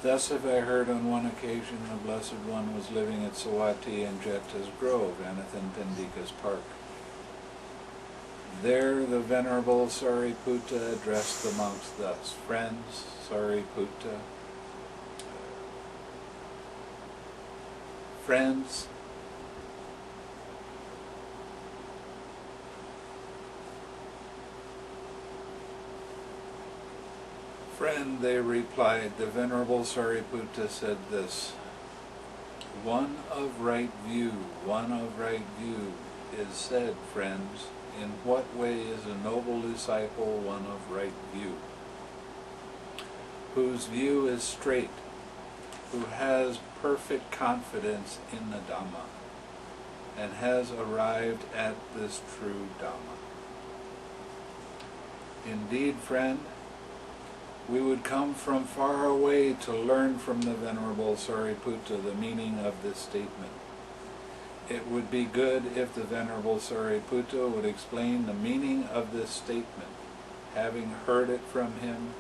Thus have I heard on one occasion the Blessed One was living at Sawati in Jeta's Grove, Anathapindika's Park. There the Venerable Sariputta addressed the monks thus: Friends, Sariputta, friends, friend, they replied. The Venerable Sariputta said this: one of right view is said, friends. In what way is a noble disciple one of right view? Whose view is straight, who has perfect confidence in the Dhamma, and has arrived at this true Dhamma. Indeed, friend, we would come from far away to learn from the Venerable Sariputta the meaning of this statement. It would be good if the Venerable Sariputta would explain the meaning of this statement. Having heard it from him,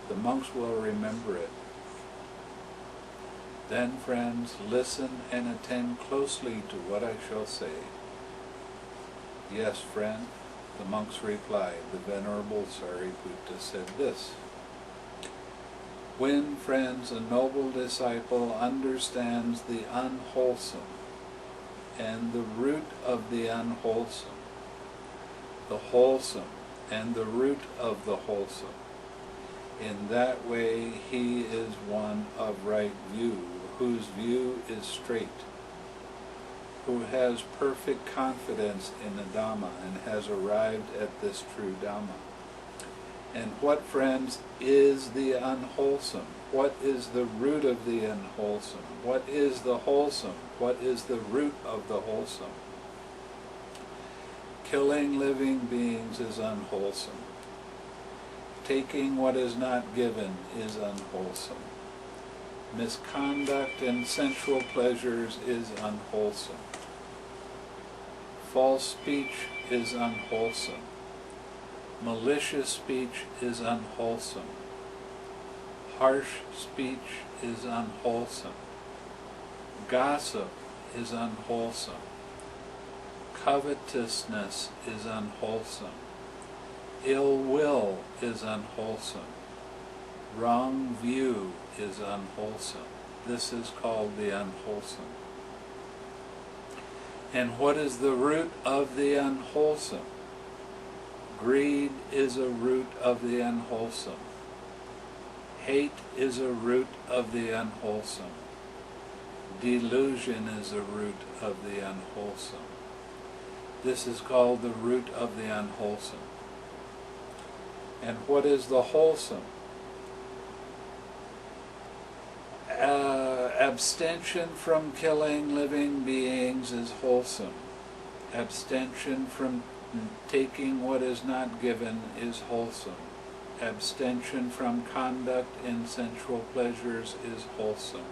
the monks will remember it. Then, friends, listen and attend closely to what I shall say. Yes, friend, the monks replied. The Venerable Sariputta said this: when, friends, a noble disciple understands the unwholesome and the root of the unwholesome, the wholesome and the root of the wholesome, in that way he is one of right view, whose view is straight, who has perfect confidence in the Dhamma and has arrived at this true Dhamma. And what, friends, is the unwholesome? What is the root of the unwholesome? What is the wholesome? What is the root of the wholesome? Killing living beings is unwholesome. Taking what is not given is unwholesome. Misconduct in sensual pleasures is unwholesome. False speech is unwholesome. Malicious speech is unwholesome. Harsh speech is unwholesome. Gossip is unwholesome. Covetousness is unwholesome. Ill will is unwholesome. Wrong view is unwholesome. This is called the unwholesome. And what is the root of the unwholesome? Greed is a root of the unwholesome. Hate is a root of the unwholesome. Delusion is a root of the unwholesome. This is called the root of the unwholesome. And what is the wholesome? Abstention from killing living beings is wholesome. Abstention from taking what is not given is wholesome. Abstention from conduct in sensual pleasures is wholesome.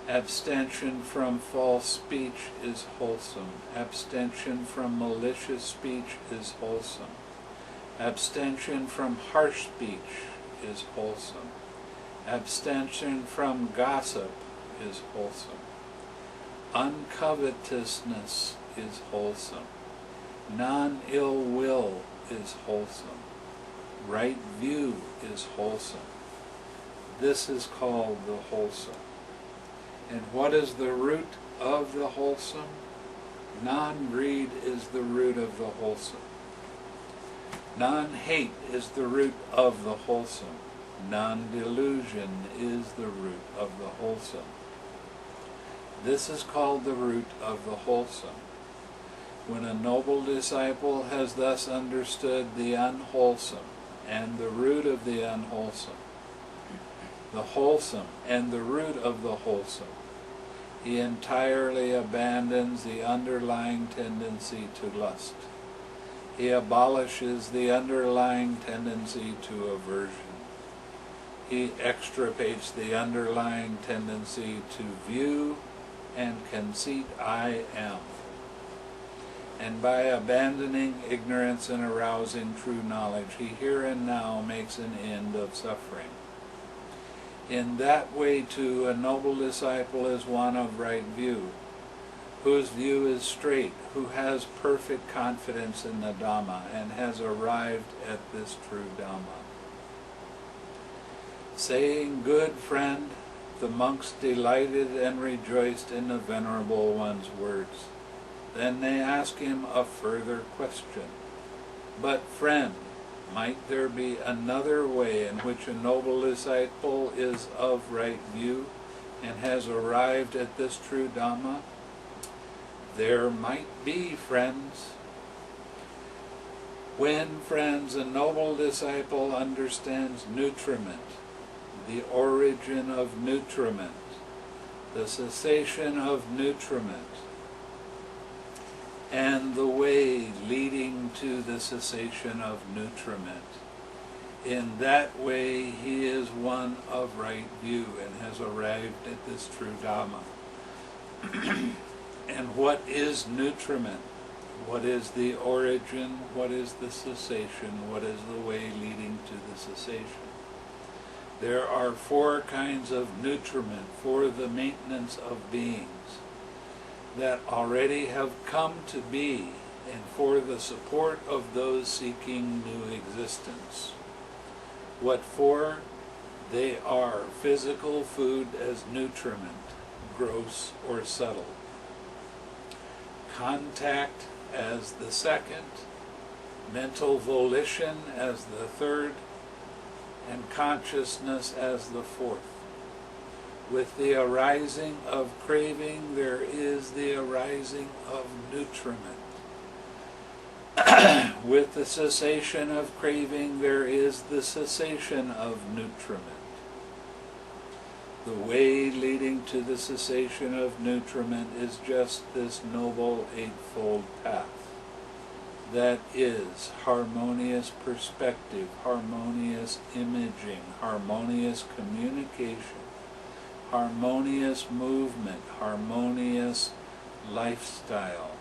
Abstention from false speech is wholesome. Abstention from malicious speech is wholesome. Abstention from harsh speech is wholesome. Abstention from gossip is wholesome. Uncovetousness is wholesome. Non-ill will is wholesome. Right view is wholesome. This is called the wholesome. And what is the root of the wholesome? Non-greed is the root of the wholesome. Non-hate is the root of the wholesome. Non-delusion is the root of the wholesome. This is called the root of the wholesome. When a noble disciple has thus understood the unwholesome and the root of the unwholesome, the wholesome and the root of the wholesome, he entirely abandons the underlying tendency to lust. He abolishes the underlying tendency to aversion. He extirpates the underlying tendency to view and conceit I am. And by abandoning ignorance and arousing true knowledge, he here and now makes an end of suffering. In that way too a noble disciple is one of right view, whose view is straight, who has perfect confidence in the Dhamma and has arrived at this true Dhamma. Saying, "Good friend," the monks delighted and rejoiced in the Venerable One's words. Then they asked him a further question. "But friend, might there be another way in which a noble disciple is of right view and has arrived at this true Dhamma?" "There might be, friends. When, friends, a noble disciple understands nutriment, the origin of nutriment, the cessation of nutriment, and the way leading to the cessation of nutriment, in that way he is one of right view and has arrived at this true Dhamma." And what is nutriment? What is the origin? What is the cessation? What is the way leading to the cessation? There are 4 kinds of nutriment for the maintenance of beings that already have come to be and for the support of those seeking new existence. What for? They are physical food as nutriment, gross or subtle; contact as the second; mental volition as the third; and consciousness as the 4th. With the arising of craving, there is the arising of nutriment. With the cessation of craving, there is the cessation of nutriment. The way leading to the cessation of nutriment is just this noble eightfold path. That is harmonious perspective, harmonious imaging, harmonious communication, harmonious movement, harmonious lifestyle,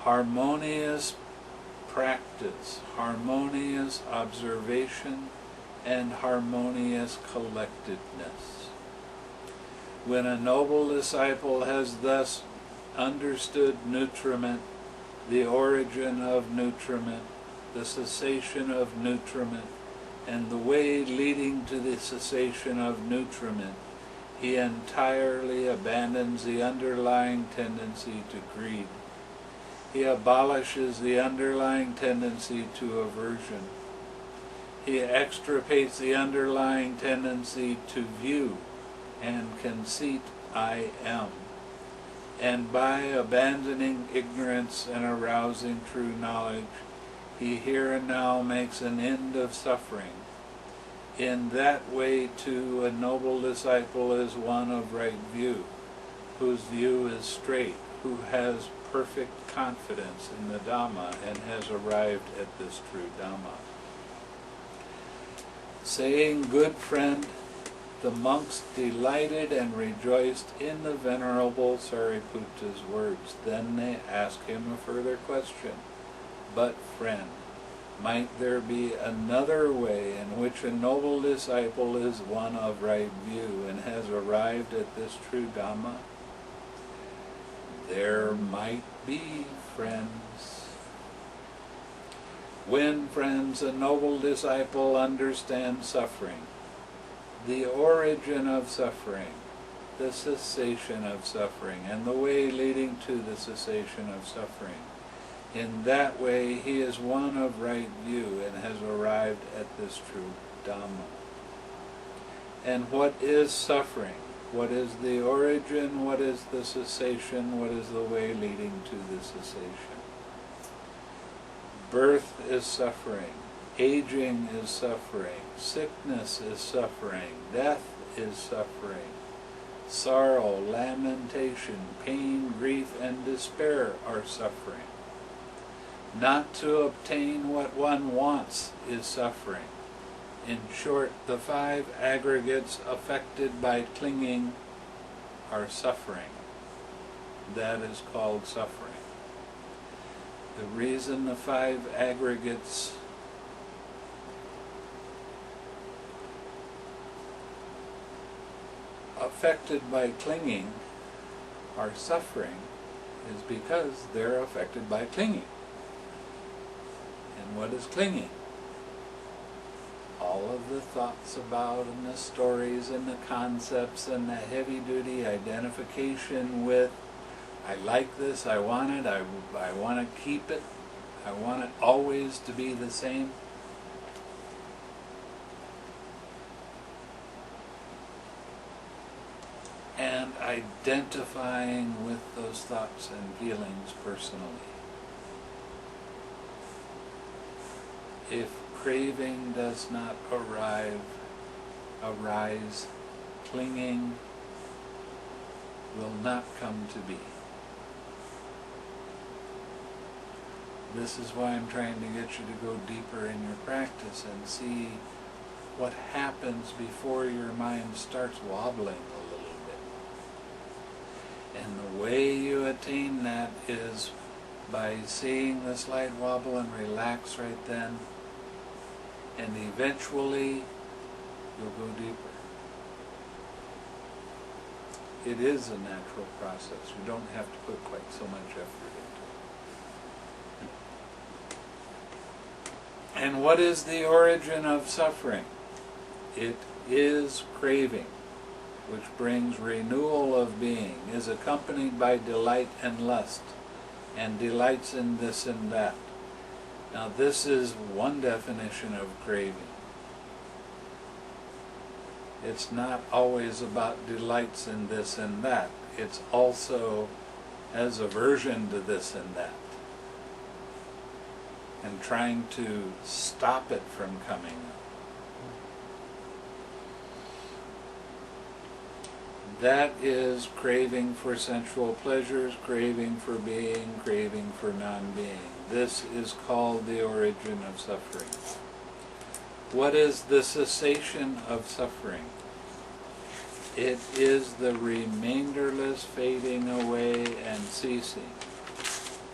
harmonious practice, harmonious observation, and harmonious collectedness. When a noble disciple has thus understood nutriment, the origin of nutriment, the cessation of nutriment, and the way leading to the cessation of nutriment, he entirely abandons the underlying tendency to greed. He abolishes the underlying tendency to aversion. He extirpates the underlying tendency to view and conceit, "I am." And by abandoning ignorance and arousing true knowledge, he here and now makes an end of suffering. In that way too a noble disciple is one of right view, whose view is straight, who has perfect confidence in the Dhamma and has arrived at this true Dhamma. Saying, "Good friend," the monks delighted and rejoiced in the Venerable Sariputta's words. Then they asked him a further question. "But friend, might there be another way in which a noble disciple is one of right view and has arrived at this true Dhamma?" "There might be, friends. When, friends, a noble disciple understands suffering, the origin of suffering, the cessation of suffering, and the way leading to the cessation of suffering, in that way he is one of right view and has arrived at this true Dhamma." And what is suffering? What is the origin? What is the cessation? What is the way leading to the cessation? Birth is suffering. Aging is suffering. Sickness is suffering. Death is suffering. Sorrow, lamentation, pain, grief, and despair are suffering. Not to obtain what one wants is suffering. In short, the 5 aggregates affected by clinging are suffering. That is called suffering. The reason the 5 aggregates affected by clinging are suffering is because they're affected by clinging. And what is clinging? All of the thoughts about and the stories and the concepts and the heavy-duty identification with, I like this, I want it, I want to keep it, I want it always to be the same. And identifying with those thoughts and feelings personally. If craving does not arise, clinging will not come to be. This is why I'm trying to get you to go deeper in your practice and see what happens before your mind starts wobbling a little bit. And the way you attain that is by seeing the slight wobble and relax right then, and eventually you'll go deeper. It is a natural process. You don't have to put quite so much effort into it. And what is the origin of suffering? It is craving, which brings renewal of being, is accompanied by delight and lust, and delights in this and that. Now this is one definition of craving. It's not always about delights in this and that. It's also has aversion to this and that, and trying to stop it from coming up. That is craving for sensual pleasures, craving for being, craving for non-being. This is called the origin of suffering. What is the cessation of suffering? It is the remainderless fading away and ceasing,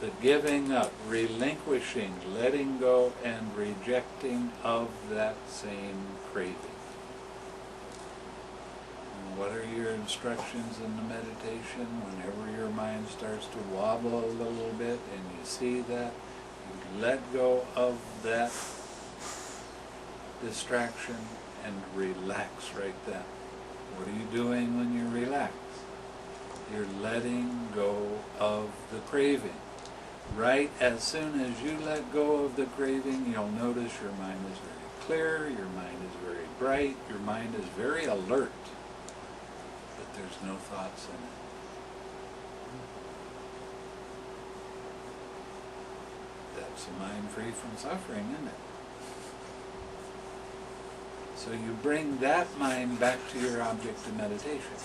the giving up, relinquishing, letting go, and rejecting of that same craving. What are your instructions in the meditation? Whenever your mind starts to wobble a little bit and you see that, you let go of that distraction and relax right then. What are you doing when you relax? You're letting go of the craving. Right as soon as you let go of the craving, you'll notice your mind is very clear, your mind is very bright, your mind is very alert. There's no thoughts in it. That's a mind free from suffering, isn't it? So you bring that mind back to your object of meditation.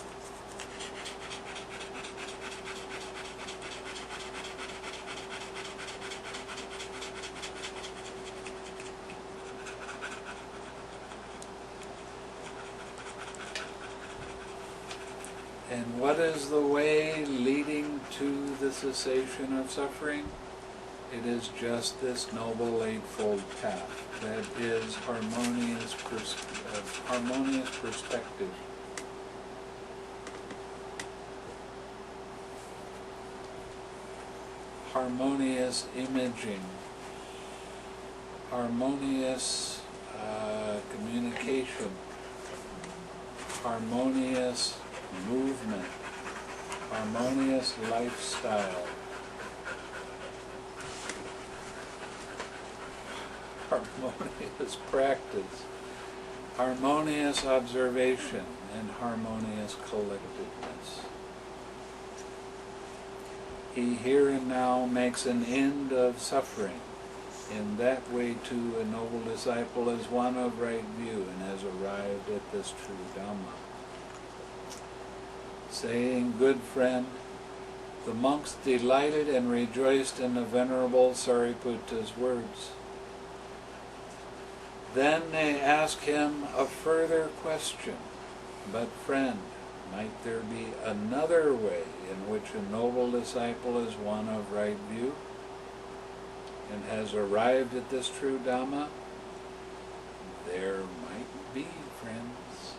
And what is the way leading to the cessation of suffering? It is just this Noble Eightfold Path. That is harmonious perspective. Harmonious imaging. Harmonious communication. Harmonious movement, harmonious lifestyle, harmonious practice, harmonious observation, and harmonious collectiveness. He here and now makes an end of suffering. In that way too a noble disciple is one of right view and has arrived at this true Dhamma. Saying, good friend, the monks delighted and rejoiced in the Venerable Sariputta's words. Then they asked him a further question. But friend, might there be another way in which a noble disciple is one of right view and has arrived at this true Dhamma? There might be, friends.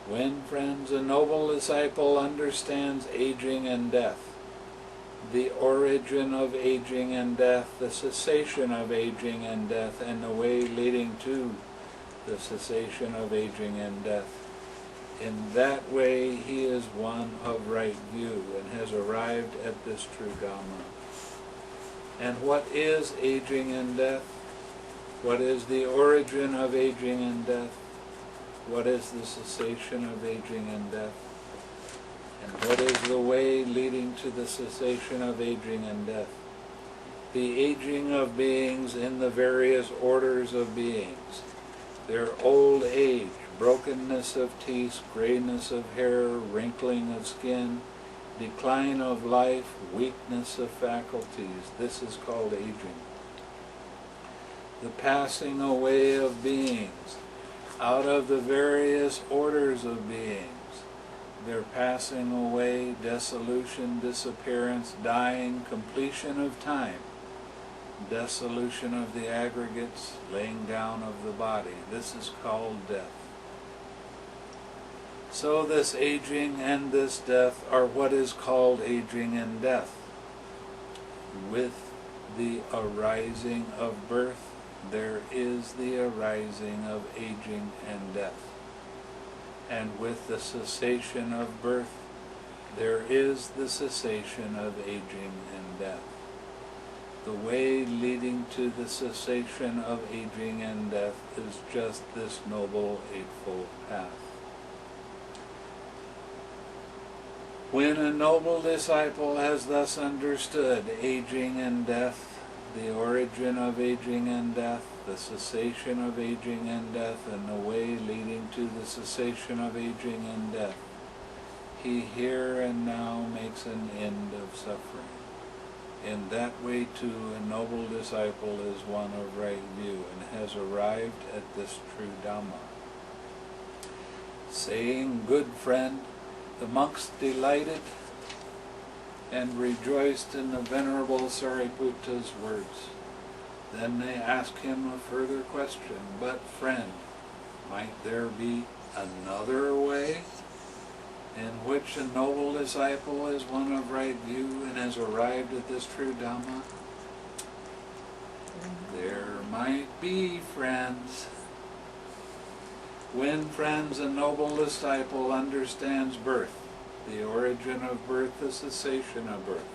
When, friends, a noble disciple understands aging and death, the origin of aging and death, the cessation of aging and death, and the way leading to the cessation of aging and death, in that way he is one of right view and has arrived at this true Dhamma. And what is aging and death? What is the origin of aging and death? What is the cessation of aging and death? And what is the way leading to the cessation of aging and death? The aging of beings in the various orders of beings, their old age, brokenness of teeth, grayness of hair, wrinkling of skin, decline of life, weakness of faculties. This is called aging. The passing away of beings out of the various orders of beings, their passing away, dissolution, disappearance, dying, completion of time, dissolution of the aggregates, laying down of the body. This is called death. So this aging and this death are what is called aging and death. With the arising of birth, there is the arising of aging and death. And with the cessation of birth, there is the cessation of aging and death. The way leading to the cessation of aging and death is just this Noble Eightfold Path. When a noble disciple has thus understood aging and death, the origin of aging and death, the cessation of aging and death, and the way leading to the cessation of aging and death, he here and now makes an end of suffering. In that way too, a noble disciple is one of right view and has arrived at this true Dhamma. Saying, "Good friend," the monks delighted and rejoiced in the Venerable Sariputta's words. Then they asked him a further question, "But friend, might there be another way in which a noble disciple is one of right view and has arrived at this true Dhamma?" There might be, friends. When, friends, a noble disciple understands birth, the origin of birth, the cessation of birth,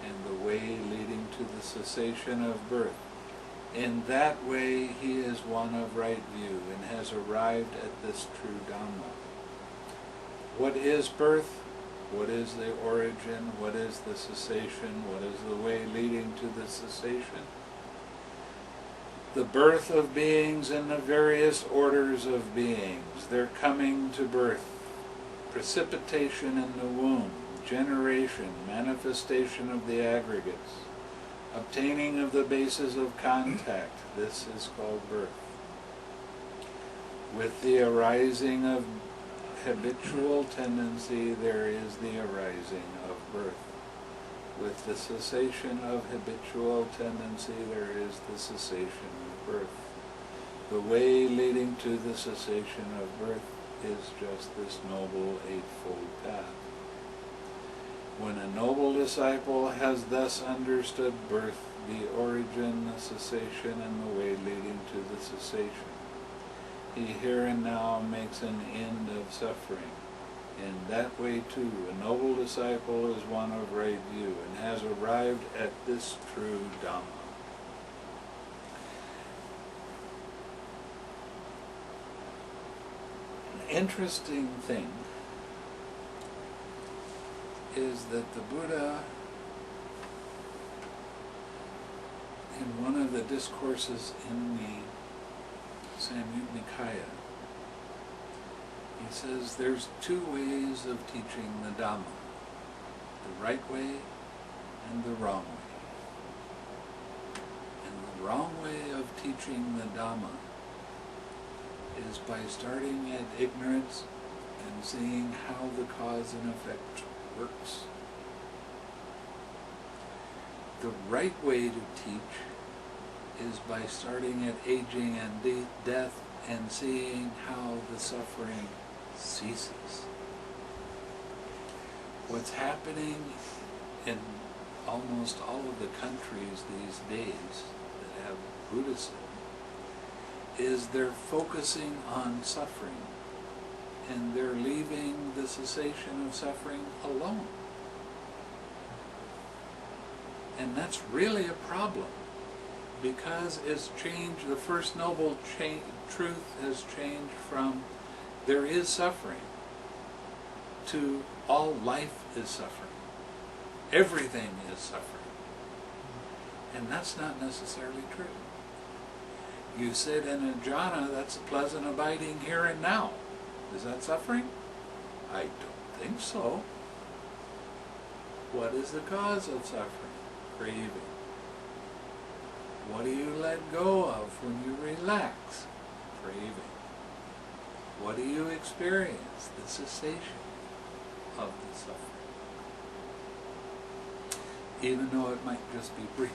and the way leading to the cessation of birth, in that way he is one of right view and has arrived at this true Dhamma. What is birth? What is the origin? What is the cessation? What is the way leading to the cessation? The birth of beings in the various orders of beings, their coming to birth, precipitation in the womb, generation, manifestation of the aggregates, obtaining of the bases of contact. This is called birth. With the arising of habitual tendency, there is the arising of birth. With the cessation of habitual tendency, there is the cessation of birth. The way leading to the cessation of birth is just this Noble Eightfold Path. When a noble disciple has thus understood birth, the origin, the cessation, and the way leading to the cessation, he here and now makes an end of suffering. In that way too, a noble disciple is one of right view and has arrived at this true Dhamma. An interesting thing is that the Buddha, in one of the discourses in the Samyutta Nikaya, he says there's two ways of teaching the Dhamma, the right way and the wrong way. And the wrong way of teaching the Dhamma is by starting at ignorance and seeing how the cause and effect works. The right way to teach is by starting at aging and death and seeing how the suffering ceases. What's happening in almost all of the countries these days that have Buddhism is they're focusing on suffering, and they're leaving the cessation of suffering alone. And that's really a problem, because it's changed. The First Noble Truth has changed from there is suffering to all life is suffering. Everything is suffering. And that's not necessarily true. You sit in a jhana, that's a pleasant abiding here and now. Is that suffering? I don't think so. What is the cause of suffering? Craving. What do you let go of when you relax? Craving. What do you experience? The cessation of the suffering. Even though it might just be brief.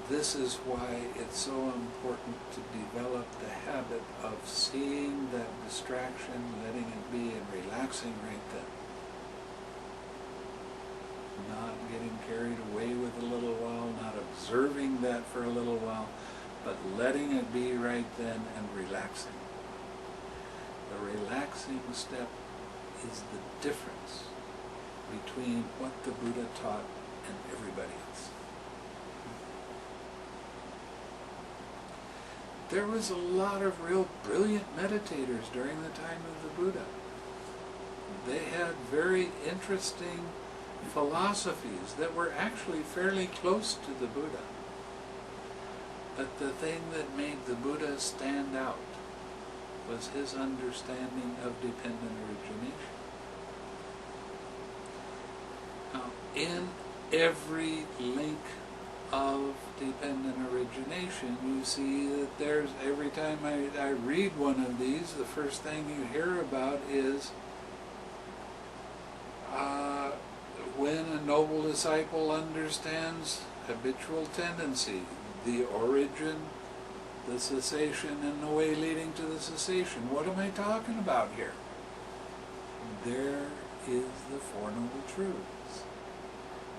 This is why it's so important to develop the habit of seeing that distraction, letting it be, and relaxing right then. Not getting carried away with a little while, not observing that for a little while, but letting it be right then and relaxing. The relaxing step is the difference between what the Buddha taught and everybody else. There was a lot of real brilliant meditators during the time of the Buddha. They had very interesting philosophies that were actually fairly close to the Buddha. But the thing that made the Buddha stand out was his understanding of dependent origination. Now, in every link of dependent origination, you see that there's, every time I read one of these, the first thing you hear about is when a noble disciple understands habitual tendency, the origin, the cessation, and the way leading to the cessation. What am I talking about here? There is the Four Noble Truths.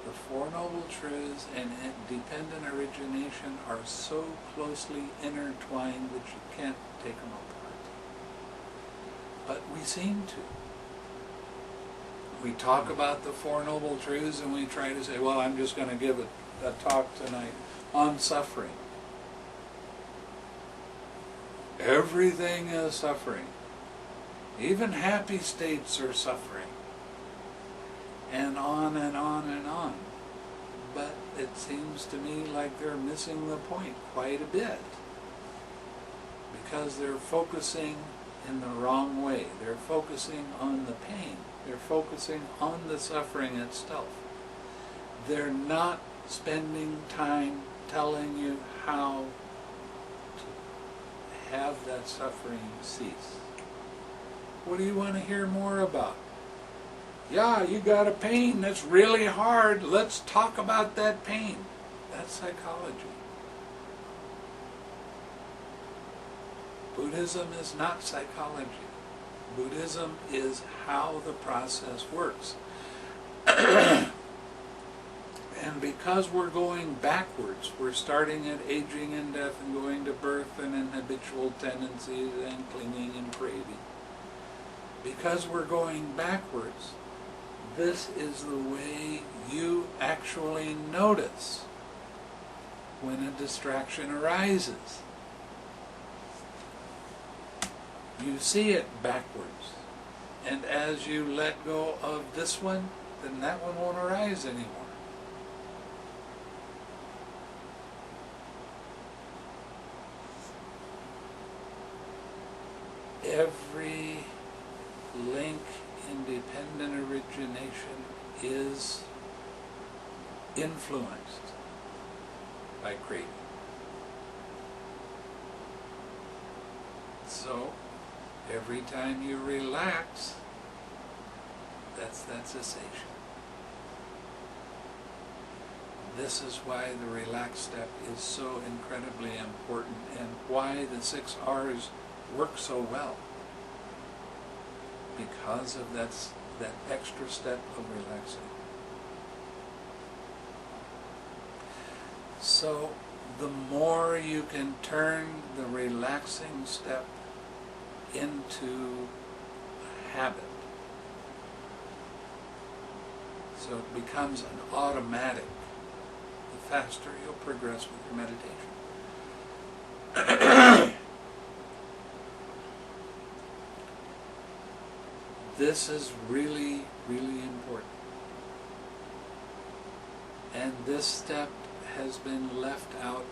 The Four Noble Truths and dependent origination are so closely intertwined that you can't take them apart. But we seem to. We talk about the Four Noble Truths and we try to say, well, I'm just going to give a talk tonight on suffering. Everything is suffering. Even happy states are suffering. And on and on and on. But it seems to me like they're missing the point quite a bit. Because they're focusing in the wrong way. They're focusing on the pain. They're focusing on the suffering itself. They're not spending time telling you how to have that suffering cease. What do you want to hear more about? Yeah, you got a pain that's really hard. Let's talk about that pain. That's psychology. Buddhism is not psychology. Buddhism is how the process works. And because we're going backwards, we're starting at aging and death and going to birth and in habitual tendencies and clinging and craving. Because we're going backwards, this is the way you actually notice when a distraction arises. You see it backwards. And as you let go of this one, then that one won't arise anymore. Every link in dependent origination is influenced by craving. So, every time you relax, that's that cessation. This is why the relaxed step is so incredibly important, and why the 6 R's work so well. Because of that extra step of relaxing. So the more you can turn the relaxing step into a habit, so it becomes an automatic, the faster you'll progress with your meditation. This is really, really important. And this step has been left out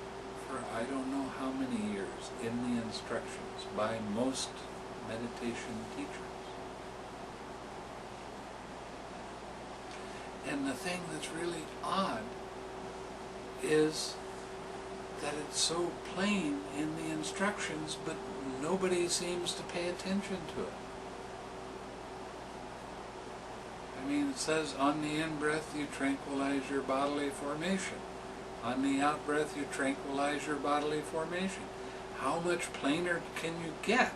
for I don't know how many years in the instructions by most meditation teachers. And the thing that's really odd is that it's so plain in the instructions, but nobody seems to pay attention to it. I mean, it says on the in-breath you tranquilize your bodily formation. On the out-breath you tranquilize your bodily formation. How much plainer can you get?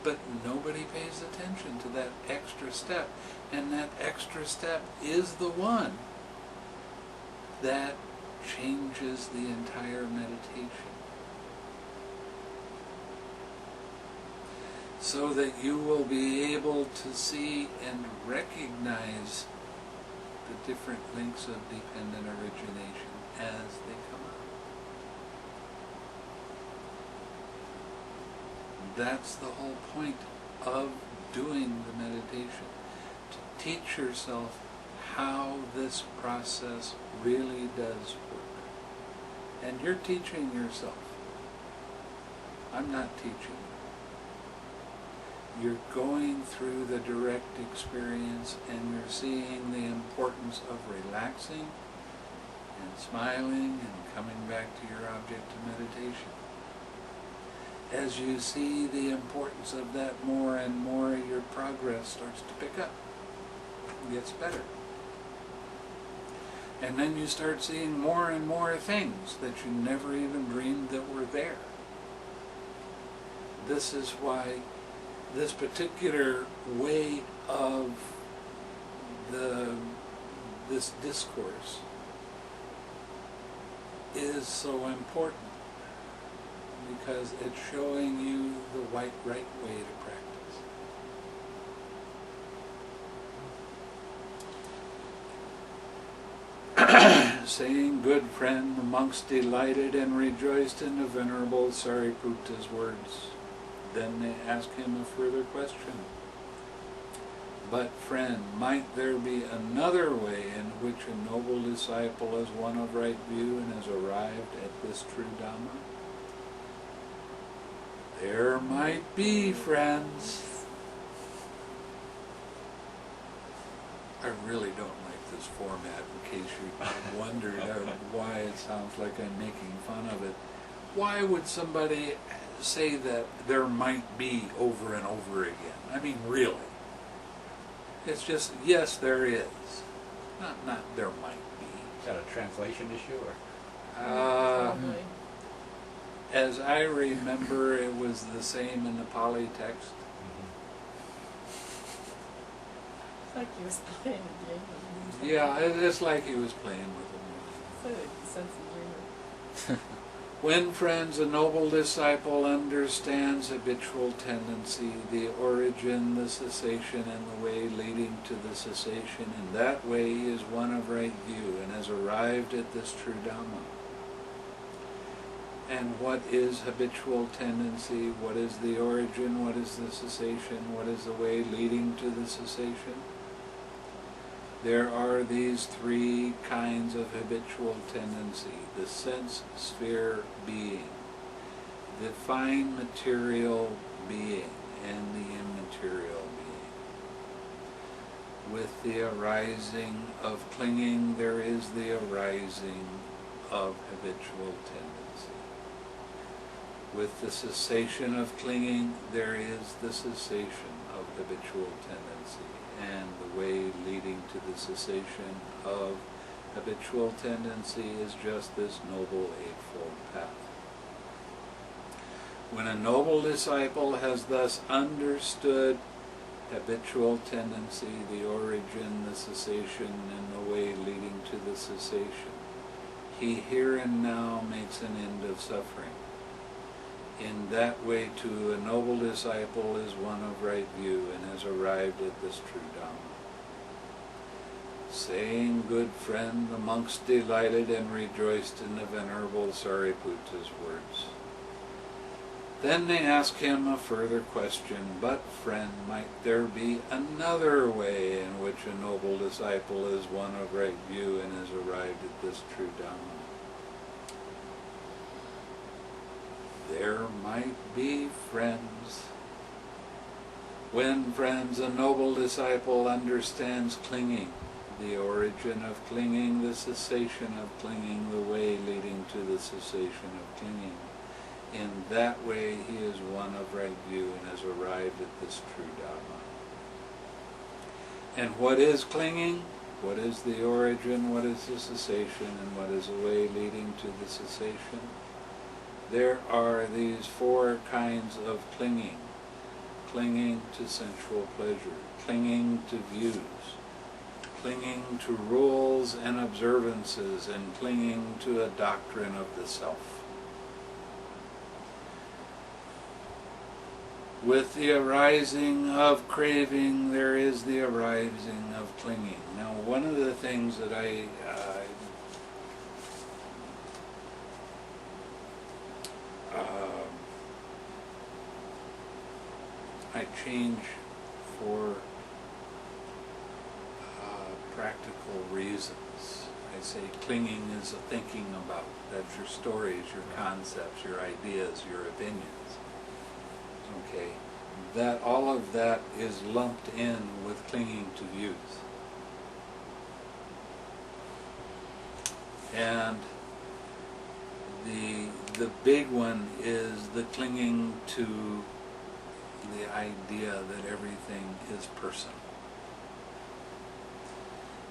But nobody pays attention to that extra step. And that extra step is the one that changes the entire meditation. So that you will be able to see and recognize the different links of dependent origination as they come up. That's the whole point of doing the meditation. To teach yourself how this process really does work. And you're teaching yourself. I'm not teaching. You're going through the direct experience and you're seeing the importance of relaxing and smiling and coming back to your object of meditation. As you see the importance of that more and more, your progress starts to pick up. It gets better. And then you start seeing more and more things that you never even dreamed that were there. This is why this particular way of this discourse is so important, because it's showing you the right way to practice. Saying, good friend, the monks delighted and rejoiced in the Venerable Sariputta's words. Then they ask him a further question. But friend, might there be another way in which a noble disciple is one of right view and has arrived at this true Dhamma? There might be, friends. I really don't like this format, in case you wondered why it sounds like I'm making fun of it. Why would somebody say that there might be over and over again? I mean, really. It's just, yes, there is. Not there might be. Is that a translation issue, or? As I remember, it was the same in the Pali text. It's like he was playing a game. Yeah, it's like he was playing with them. So sense of humor. When, friends, a noble disciple understands habitual tendency, the origin, the cessation, and the way leading to the cessation, in that way he is one of right view and has arrived at this true Dhamma. And what is habitual tendency? What is the origin? What is the cessation? What is the way leading to the cessation? There are these 3 kinds of habitual tendency: the sense sphere being, the fine material being, and the immaterial being. With the arising of clinging, there is the arising of habitual tendency. With the cessation of clinging, there is the cessation of habitual tendency, and the way leading to the cessation of habitual tendency is just this Noble Eightfold Path. When a noble disciple has thus understood habitual tendency, the origin, the cessation, and the way leading to the cessation, he here and now makes an end of suffering. In that way, too, a noble disciple is one of right view and has arrived at this true Dhamma. Saying, good friend, the monks delighted and rejoiced in the Venerable Sariputta's words. Then they ask him a further question, but friend, might there be another way in which a noble disciple is one of right view and has arrived at this true Dhamma? There might be, friends. When, friends, a noble disciple understands clinging, the origin of clinging, the cessation of clinging, the way leading to the cessation of clinging, in that way he is one of right view and has arrived at this true Dhamma. And what is clinging? What is the origin? What is the cessation? And what is the way leading to the cessation? There are these four kinds of clinging. Clinging to sensual pleasure, clinging to views, clinging to rules and observances, and clinging to a doctrine of the self. With the arising of craving, there is the arising of clinging. Now, one of the things that I change for practical reasons. I say clinging is a thinking about. That's your stories, your concepts, your ideas, your opinions. Okay, that all of that is lumped in with clinging to views. And the big one is the clinging to the idea that everything is personal.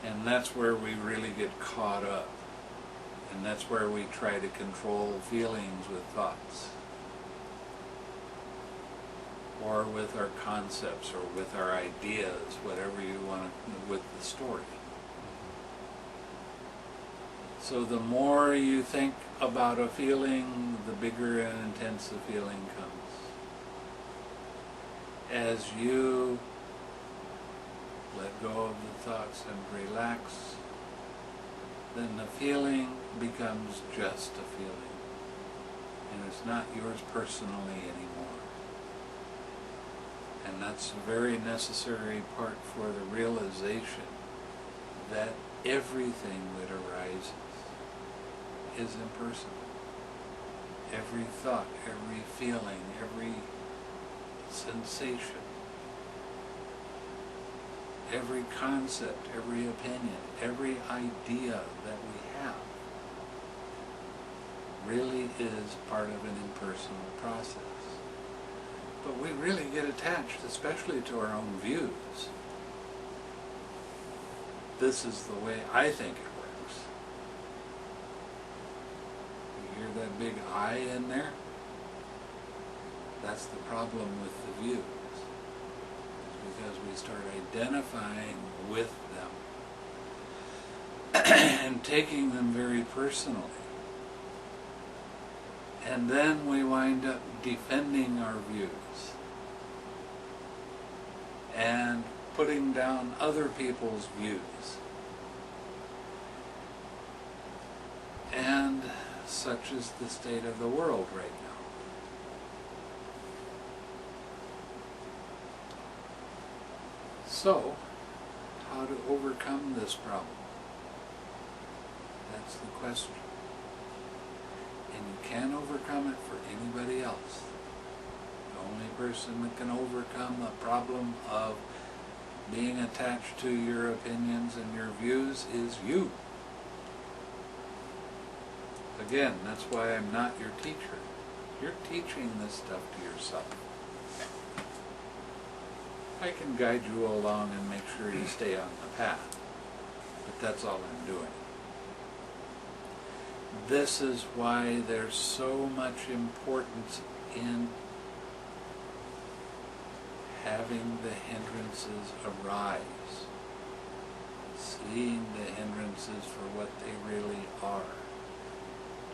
And that's where we really get caught up. And that's where we try to control feelings with thoughts, or with our concepts, or with our ideas, whatever you want to, with the story. So the more you think about a feeling, the bigger and intense the feeling comes. As you let go of the thoughts and relax, then the feeling becomes just a feeling, and it's not yours personally anymore. And that's a very necessary part for the realization that everything that arises is impersonal. Every thought, every feeling, every sensation, every concept, every opinion, every idea that we have really is part of an impersonal process. But we really get attached, especially to our own views. This is the way I think it works. You hear that big I in there? That's the problem with the views. It's because we start identifying with them and taking them very personally. And then we wind up defending our views and putting down other people's views. And such is the state of the world right now. So, how to overcome this problem? That's the question. And you can't overcome it for anybody else. The only person that can overcome the problem of being attached to your opinions and your views is you. Again, that's why I'm not your teacher. You're teaching this stuff to yourself. I can guide you along and make sure you stay on the path. But that's all I'm doing. This is why there's so much importance in having the hindrances arise. Seeing the hindrances for what they really are.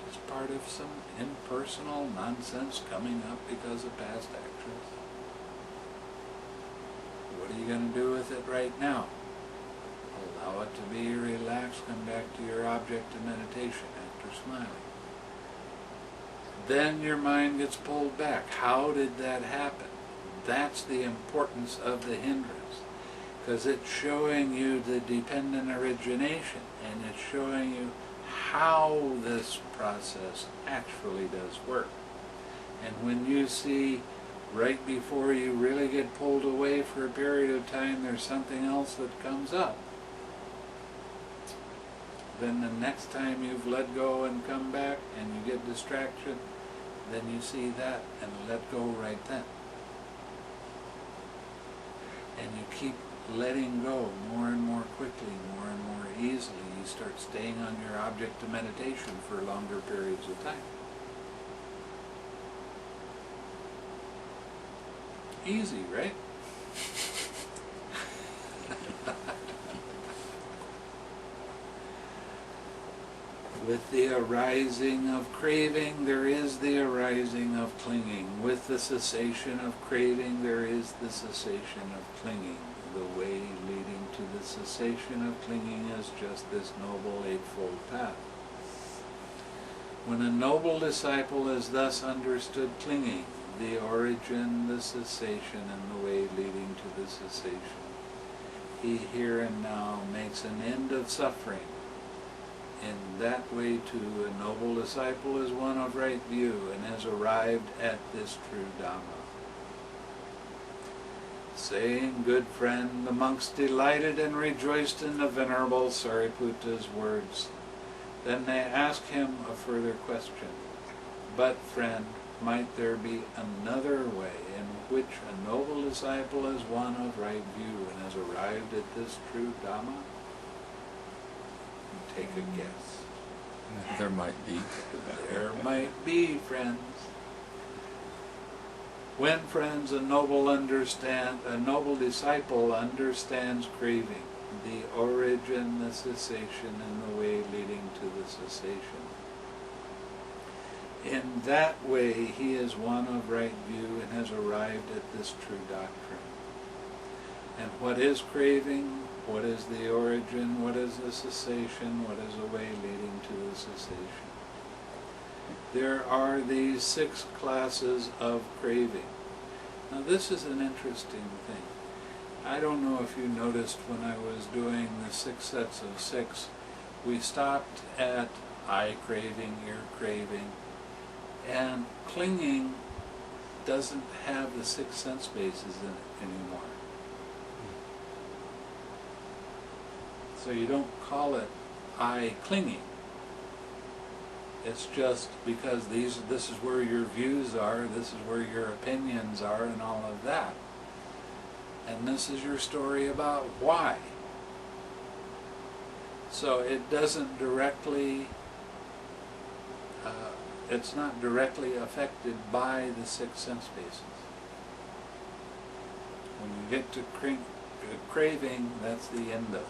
Just part of some impersonal nonsense coming up because of past actions. What are you going to do with it right now? Allow it to be relaxed, come back to your object of meditation after smiling. Then your mind gets pulled back. How did that happen? That's the importance of the hindrance. Because it's showing you the dependent origination, and it's showing you how this process actually does work. And when you see right before you really get pulled away for a period of time, there's something else that comes up, then the next time you've let go and come back and you get distraction, then you see that and let go right then. And you keep letting go more and more quickly, more and more easily. You start staying on your object of meditation for longer periods of time. Easy, right? With the arising of craving, there is the arising of clinging. With the cessation of craving, there is the cessation of clinging. The way leading to the cessation of clinging is just this Noble Eightfold Path. When a noble disciple is thus understood clinging, the origin, the cessation, and the way leading to the cessation, he here and now makes an end of suffering. In that way too, a noble disciple is one of right view and has arrived at this true Dhamma. Saying, good friend, the monks delighted and rejoiced in the Venerable Sariputta's words. Then they asked him a further question. But, friend, might there be another way in which a noble disciple is one of right view and has arrived at this true Dhamma? Take a guess. There might be. There might be, friends. When, friends, a noble disciple understands craving, the origin, the cessation, and the way leading to the cessation. In that way, he is one of right view and has arrived at this true doctrine. And what is craving? What is the origin? What is the cessation? What is the way leading to the cessation? There are these 6 classes of craving. Now this is an interesting thing. I don't know if you noticed when I was doing the 6 sets of 6, we stopped at eye craving, ear craving, and clinging doesn't have the 6 sense bases in it anymore. So you don't call it eye clinging. It's just because this is where your views are, this is where your opinions are, and all of that. And this is your story about why. So it doesn't directly, it's not directly affected by the 6 sense bases. When you get to craving, that's the end of it.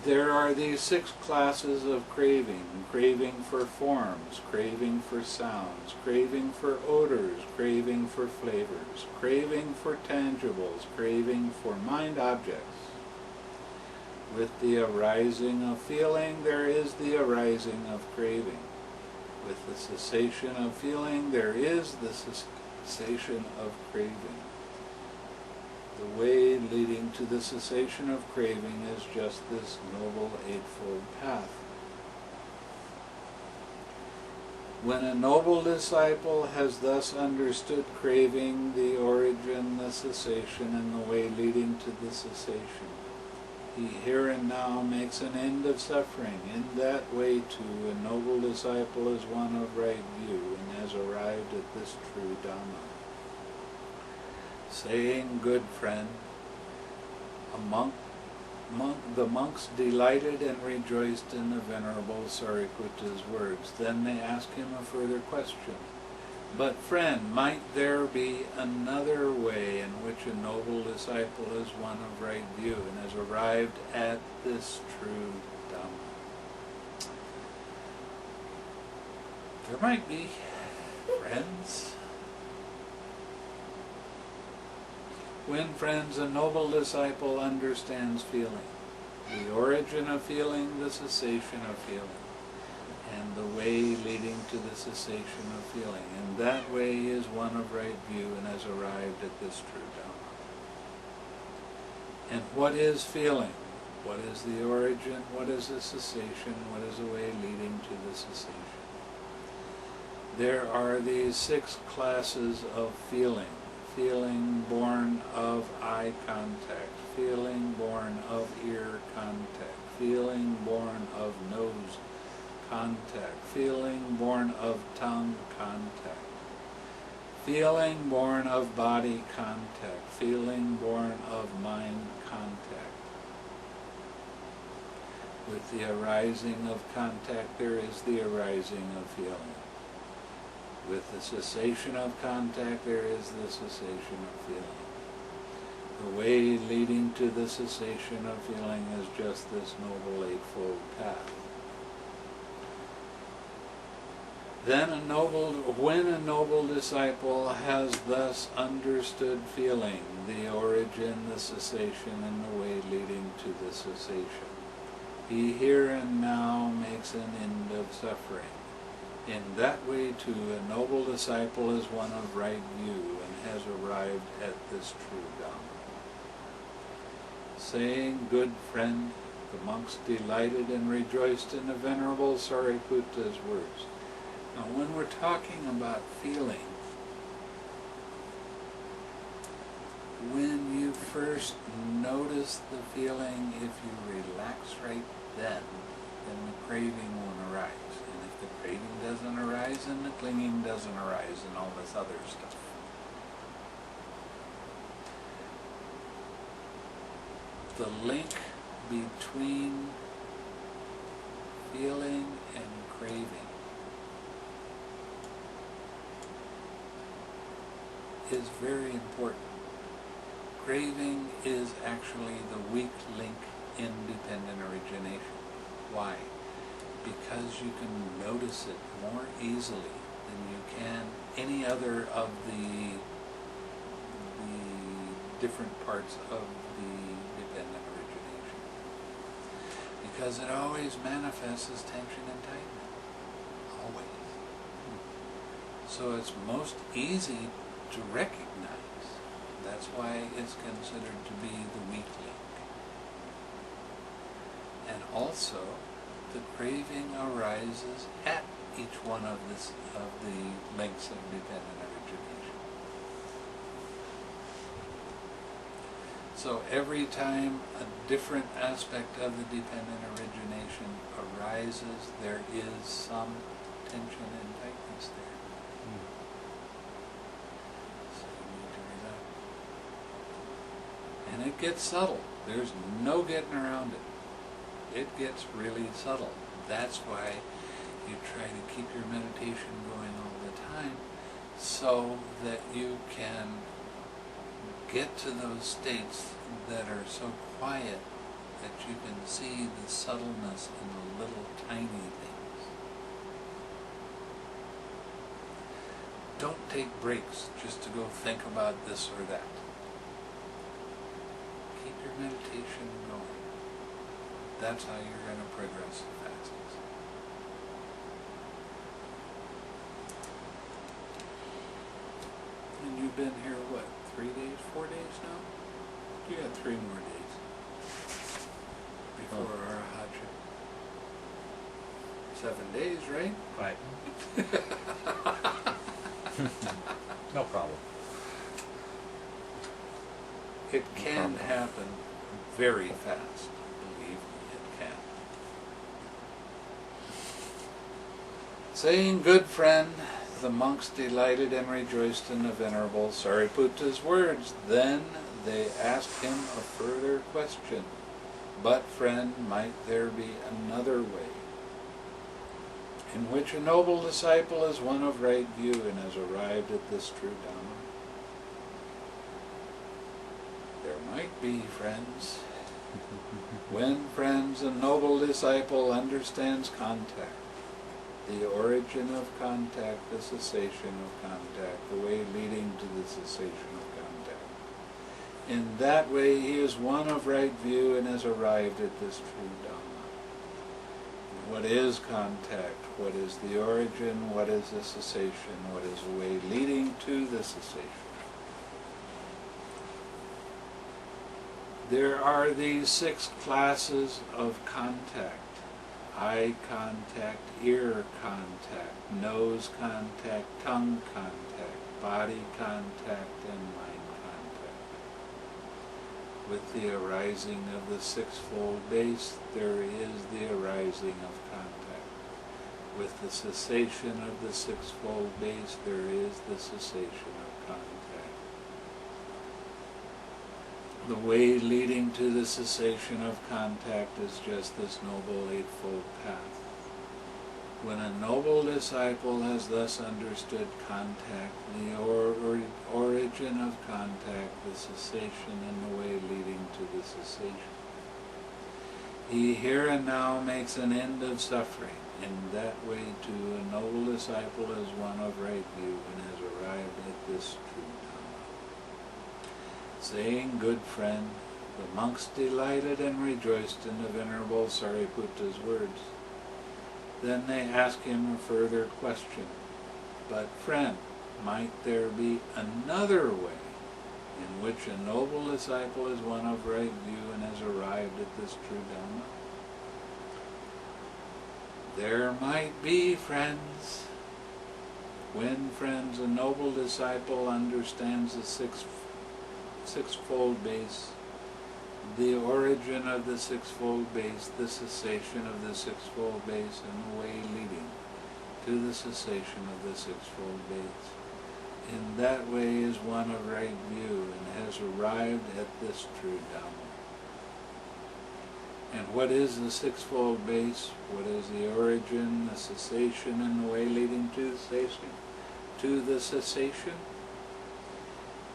There are these 6 classes of craving. Craving for forms, craving for sounds, craving for odors, craving for flavors, craving for tangibles, craving for mind objects. With the arising of feeling, there is the arising of craving. With the cessation of feeling, there is the cessation of craving. The way leading to the cessation of craving is just this Noble Eightfold Path. When a noble disciple has thus understood craving, the origin, the cessation, and the way leading to the cessation, he here and now makes an end of suffering. In that way too, a noble disciple is one of right view and has arrived at this true Dhamma. Saying, good friend, the monks delighted and rejoiced in the Venerable Sariputta's words. Then they asked him a further question. But friend, might there be another way in which a noble disciple is one of right view and has arrived at this true Dhamma? There might be, friends. When, friends, a noble disciple understands feeling, the origin of feeling, the cessation of feeling, and the way leading to the cessation of feeling, and that way is one of right view and has arrived at this true Dhamma. And what is feeling? What is the origin? What is the cessation? What is the way leading to the cessation? There are these 6 classes of feeling. Feeling born of eye contact, feeling born of ear contact, feeling born of nose contact, feeling born of tongue contact, feeling born of body contact, feeling born of mind contact. With the arising of contact, there is the arising of feeling. With the cessation of contact, there is the cessation of feeling. The way leading to the cessation of feeling is just this Noble Eightfold Path. Then when a noble disciple has thus understood feeling, the origin, the cessation, and the way leading to the cessation, he here and now makes an end of suffering. In that way, too, a noble disciple is one of right view and has arrived at this true Dhamma. Saying, good friend, the monks delighted and rejoiced in the Venerable Sariputta's words. Now, when we're talking about feeling, when you first notice the feeling, if you relax right then the craving won't arise. And if the craving doesn't arise, then the clinging doesn't arise, and all this other stuff. The link between feeling and craving is very important. Craving is actually the weak link in dependent origination. Why? Because you can notice it more easily than you can any other of the different parts of the dependent origination. Because it always manifests as tension and tightness. Always. So it's most easy to recognize. That's why it's considered to be the weak link. And also, the craving arises at each one of the links of dependent origination. So every time a different aspect of the dependent origination arises, there is some tension and tightness there. So you need to relax. And it gets subtle. There's no getting around it. It gets really subtle. That's why you try to keep your meditation going all the time, so that you can get to those states that are so quiet that you can see the subtleness in the little tiny things. Don't take breaks just to go think about this or that. Keep your meditation going. That's how you're going to progress the fastest. And you've been here, what, 3 days, 4 days now? You got 3 more days before our hajj. 7 days, right? Right. No problem. It can happen very fast. Believe me, it can. Saying, good friend, the monks delighted and rejoiced in the Venerable Sariputta's words. Then they asked him a further question. But, friend, might there be another way, in which a noble disciple is one of right view and has arrived at this true Dhamma? There might be, friends. When, friends, a noble disciple understands contact, the origin of contact, the cessation of contact, the way leading to the cessation of contact. In that way he is one of right view and has arrived at this true Dhamma. What is contact? What is the origin? What is the cessation? What is the way leading to the cessation? There are these 6 classes of contact. Eye contact, ear contact, nose contact, tongue contact, body contact, and mind contact. With the arising of the sixfold base, there is the arising of contact. With the cessation of the sixfold base, there is the cessation of contact. The way leading to the cessation of contact is just this Noble Eightfold Path. When a noble disciple has thus understood contact, the origin of contact, the cessation, and the way leading to the cessation, he here and now makes an end of suffering. In that way, too, a noble disciple is one of right view and has arrived at this truth. Saying, good friend, the monks delighted and rejoiced in the Venerable Sariputta's words. Then they asked him a further question. But friend, might there be another way in which a noble disciple is one of right view and has arrived at this true Dhamma? There might be, friends. When, friends, a noble disciple understands the sixfold base, the origin of the sixfold base, the cessation of the sixfold base, and the way leading to the cessation of the sixfold base. In that way is one of right view and has arrived at this true Dhamma. And what is the sixfold base? What is the origin, the cessation, and the way leading to the cessation? To the cessation?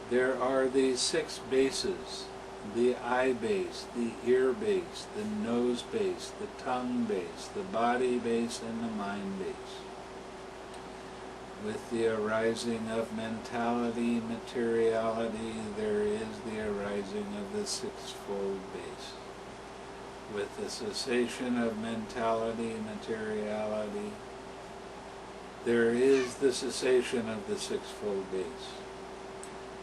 There are these 6 bases: the eye base, the ear base, the nose base, the tongue base, the body base, and the mind base. With the arising of mentality, materiality, there is the arising of the sixfold base. With the cessation of mentality, materiality, there is the cessation of the sixfold base.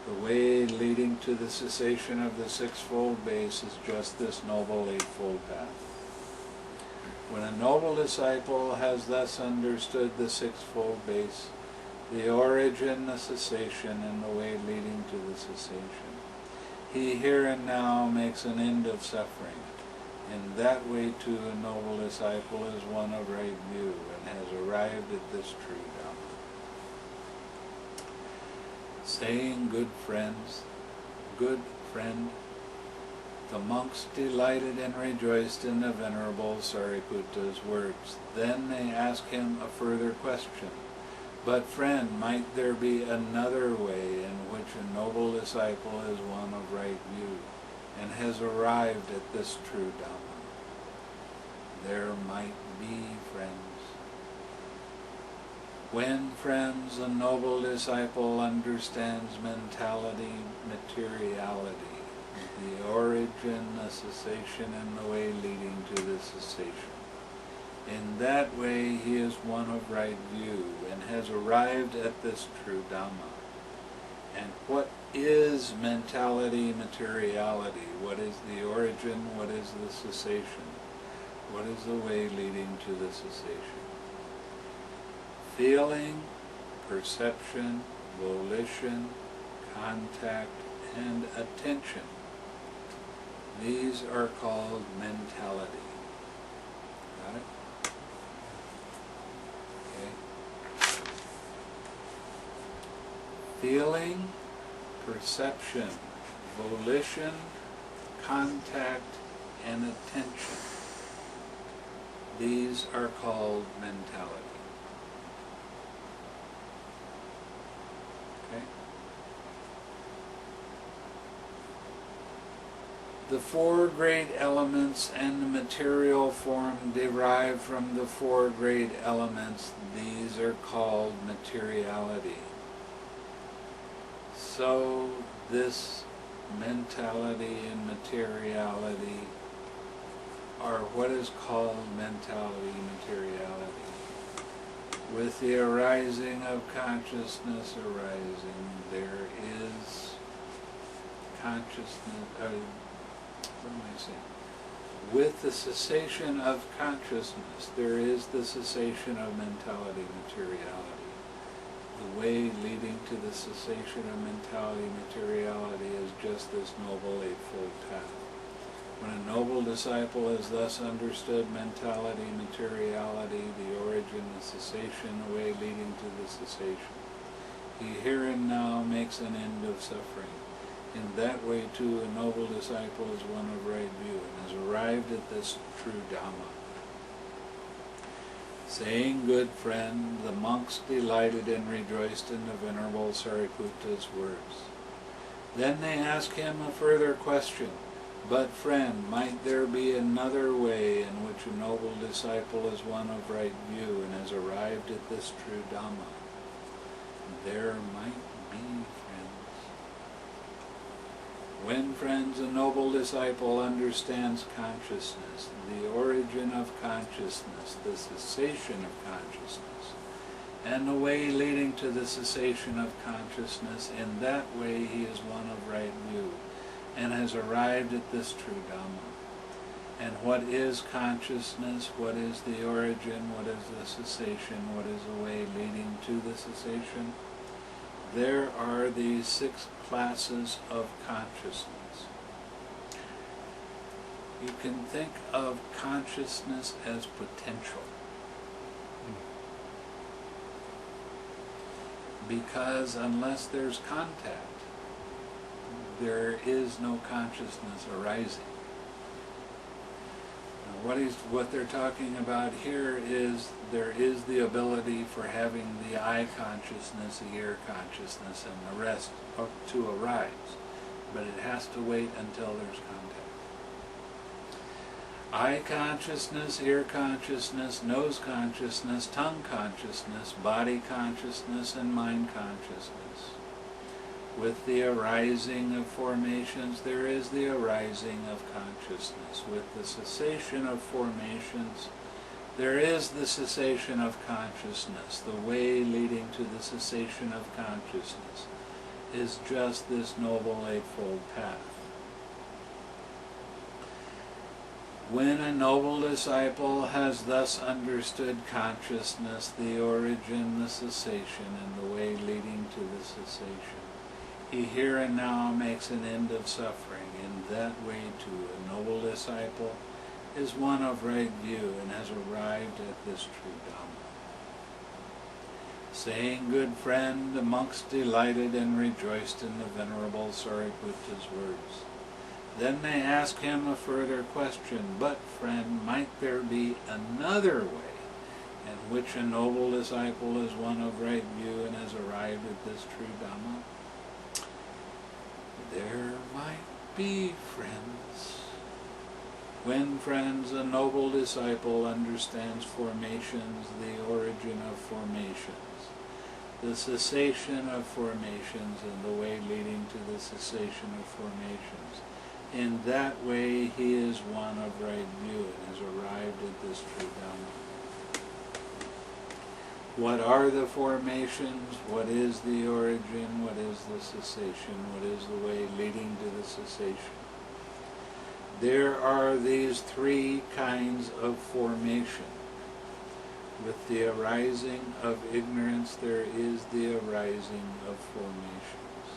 The way leading to the cessation of the sixfold base is just this Noble Eightfold Path. When a noble disciple has thus understood the sixfold base, the origin, the cessation, and the way leading to the cessation, he here and now makes an end of suffering. In that way, too, a noble disciple is one of right view and has arrived at this true Dhamma. Saying, good friends, good friend, the monks delighted and rejoiced in the Venerable Sariputta's words. Then they asked him a further question. But friend, might there be another way in which a noble disciple is one of right view and has arrived at this true Dhamma? There might be, friends. When, friends, a noble disciple understands mentality, materiality, the origin, the cessation, and the way leading to the cessation, in that way he is one of right view and has arrived at this true Dhamma. And what is mentality, materiality? What is the origin? What is the cessation? What is the way leading to the cessation? Feeling, perception, volition, contact, and attention. These are called mentality. Got it? Okay. feeling, perception, volition, contact, and attention. These are called mentality. Okay? The four great elements and the material form derived from the four great elements. These are called materiality. So this mentality and materiality are what is called mentality and materiality. With the arising of consciousness arising, there is consciousness, what am I saying? With the cessation of consciousness, there is the cessation of mentality and materiality. The way leading to the cessation of mentality and materiality is just this Noble Eightfold Path. When a noble disciple has thus understood mentality, materiality, the origin, the cessation, the way leading to the cessation, he here and now makes an end of suffering. In that way, too, a noble disciple is one of right view and has arrived at this true Dhamma. Saying, good friend, the monks delighted and rejoiced in the Venerable Sariputta's words. Then they asked him a further question. But friend, might there be another way in which a noble disciple is one of right view and has arrived at this true Dhamma? There might be, friends. When, friends, a noble disciple understands consciousness, the origin of consciousness, the cessation of consciousness, and the way leading to the cessation of consciousness, in that way he is one of right view and has arrived at this true Dhamma. And what is consciousness? What is the origin? What is the cessation? What is the way leading to the cessation? There are these 6 classes of consciousness. You can think of consciousness as potential. Because unless there's contact, there is no consciousness arising. Now, what they're talking about here is there is the ability for having the eye consciousness, the ear consciousness, and the rest to arise, but it has to wait until there's contact. Eye consciousness, ear consciousness, nose consciousness, tongue consciousness, body consciousness, and mind consciousness. With the arising of formations, there is the arising of consciousness. With the cessation of formations, there is the cessation of consciousness. The way leading to the cessation of consciousness is just this Noble Eightfold Path. When a noble disciple has thus understood consciousness, the origin, the cessation, and the way leading to the cessation, he here and now makes an end of suffering. In that way, too, a noble disciple is one of right view and has arrived at this true Dhamma. Saying, good friend, the monks delighted and rejoiced in the Venerable Sariputta's words. Then they asked him a further question. But, friend, might there be another way in which a noble disciple is one of right view and has arrived at this true Dhamma? There might be, friends. When, friends, a noble disciple understands formations, the origin of formations, the cessation of formations, and the way leading to the cessation of formations, in that way he is one of right view and has arrived at this true Dhamma. What are the formations? What is the origin? What is the cessation? What is the way leading to the cessation? There are these 3 kinds of formation. With the arising of ignorance, there is the arising of formations.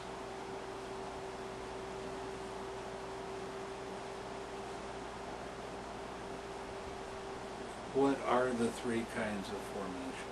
What are the 3 kinds of formations?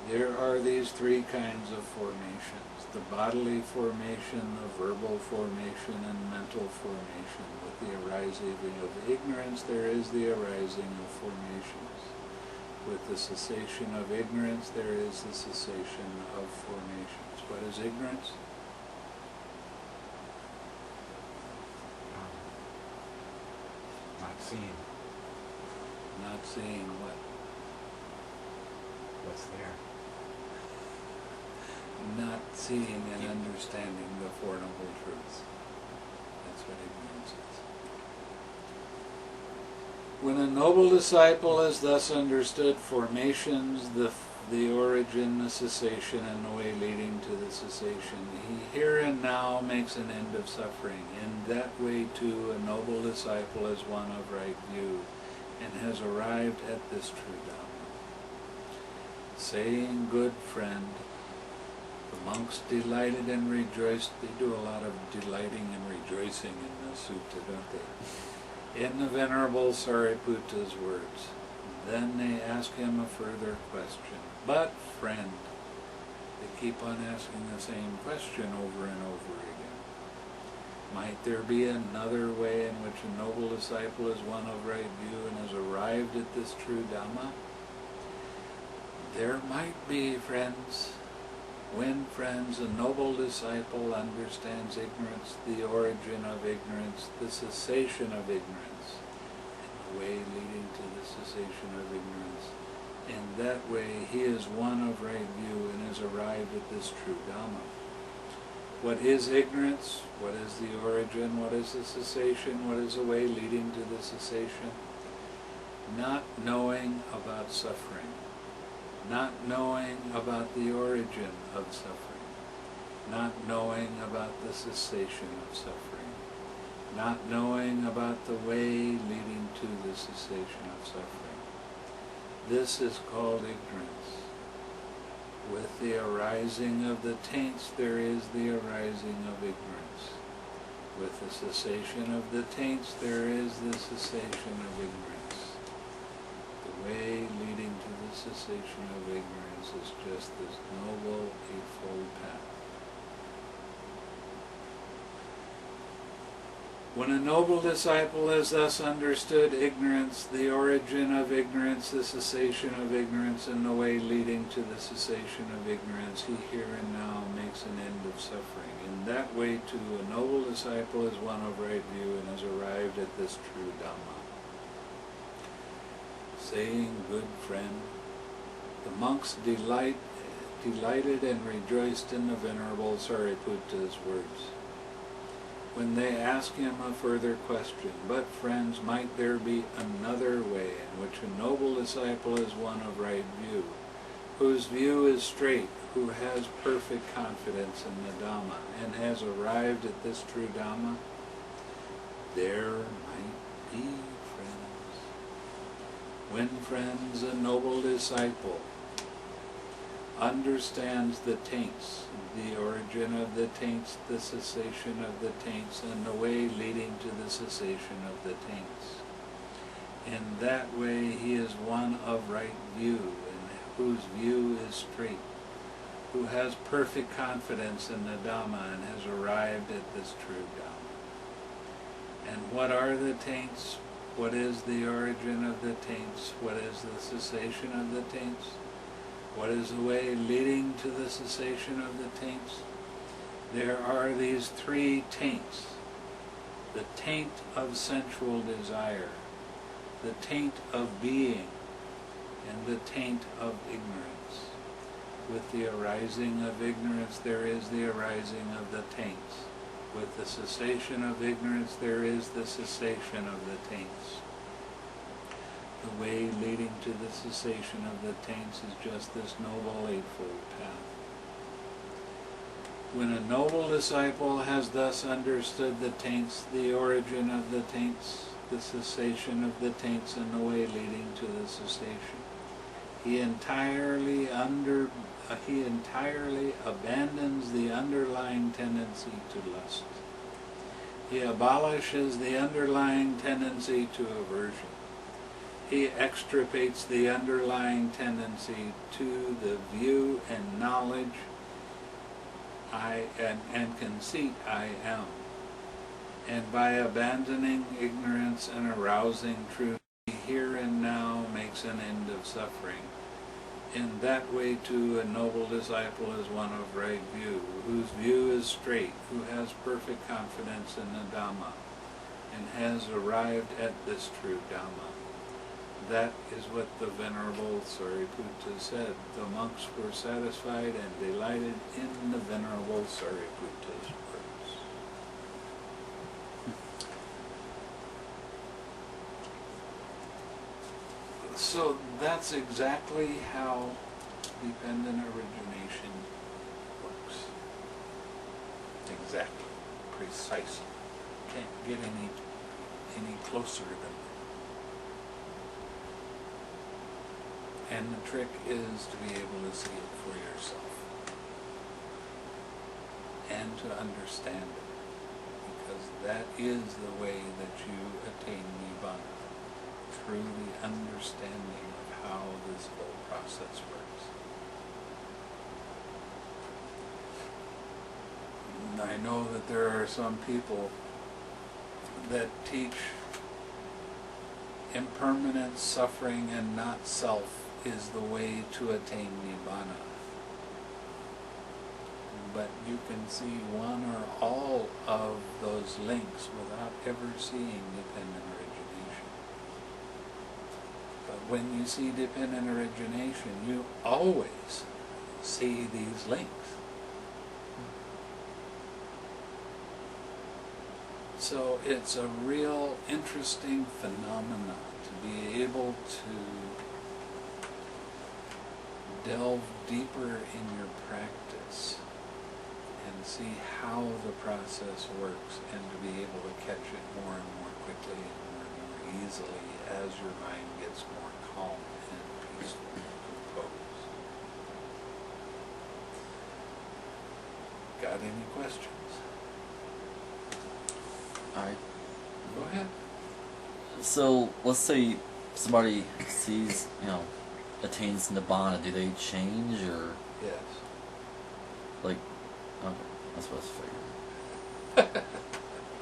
There are these three kinds of formations: the bodily formation, the verbal formation, and mental formation. With the arising of ignorance, there is the arising of formations. With the cessation of ignorance, there is the cessation of formations. What is ignorance? Not seeing Not seeing what? what's there. Not seeing and understanding the Four Noble Truths. That's what ignorance is. When a noble disciple has thus understood formations, the origin, the cessation, and the way leading to the cessation, he here and now makes an end of suffering. In that way, too, a noble disciple is one of right view, and has arrived at this true Dhamma. Saying, good friend, the monks delighted and rejoiced. They do a lot of delighting and rejoicing in the sutta, don't they? In the Venerable Sariputta's words. Then they ask him a further question. But, friend, they keep on asking the same question over and over again. Might there be another way in which a noble disciple is one of right view and has arrived at this true Dhamma? There might be, friends. When, friends, a noble disciple understands ignorance, the origin of ignorance, the cessation of ignorance, and the way leading to the cessation of ignorance, in that way he is one of right view and has arrived at this true Dhamma. What is ignorance? What is the origin? What is the cessation? What is the way leading to the cessation? Not knowing about suffering. Not knowing about the origin of suffering, not knowing about the cessation of suffering, not knowing about the way leading to the cessation of suffering. This is called ignorance. With the arising of the taints, there is the arising of ignorance. With the cessation of the taints, there is the cessation of ignorance. The way leading to the cessation of ignorance is just this noble eightfold path. When a noble disciple has thus understood ignorance, the origin of ignorance, the cessation of ignorance, and the way leading to the cessation of ignorance, he here and now makes an end of suffering. In that way, too, a noble disciple is one of right view and has arrived at this true Dhamma. Saying, good friend, the monks delighted and rejoiced in the Venerable Sariputta's words. When they ask him a further question, but friends, might there be another way in which a noble disciple is one of right view, whose view is straight, who has perfect confidence in the Dhamma, and has arrived at this true Dhamma? There might be, friends. When, friends, a noble disciple understands the taints, the origin of the taints, the cessation of the taints, and the way leading to the cessation of the taints. In that way he is one of right view, and whose view is straight, who has perfect confidence in the Dhamma and has arrived at this true Dhamma. And what are the taints? What is the origin of the taints? What is the cessation of the taints? What is the way leading to the cessation of the taints? There are these three taints. The taint of sensual desire, the taint of being, and the taint of ignorance. With the arising of ignorance, there is the arising of the taints. With the cessation of ignorance, there is the cessation of the taints. The way leading to the cessation of the taints is just this noble eightfold path. When a noble disciple has thus understood the taints, the origin of the taints, the cessation of the taints, and the way leading to the cessation, he entirely abandons the underlying tendency to lust. He abolishes the underlying tendency to aversion. He extirpates the underlying tendency to the view and knowledge and conceit I am. And by abandoning ignorance and arousing truth, he here and now makes an end of suffering. In that way too a noble disciple is one of right view, whose view is straight, who has perfect confidence in the Dhamma, and has arrived at this true Dhamma. That is what the Venerable Sariputta said. The monks were satisfied and delighted in the Venerable Sariputta's words. So that's exactly how dependent origination works. Exactly. Precisely. Can't get any closer than that. And the trick is to be able to see it for yourself and to understand it, because that is the way that you attain Nibbana, through the understanding of how this whole process works. And I know that there are some people that teach impermanent suffering and not self is the way to attain Nibbana. But you can see one or all of those links without ever seeing dependent origination. But when you see dependent origination, you always see these links. So it's a real interesting phenomenon to be able to delve deeper in your practice and see how the process works, and to be able to catch it more and more quickly and more easily as your mind gets more calm and peaceful and composed. Got any questions? Alright. Go ahead. So, let's say somebody sees, attains Nibbana, do they change, or, Yes. like, okay, that's what I was figuring.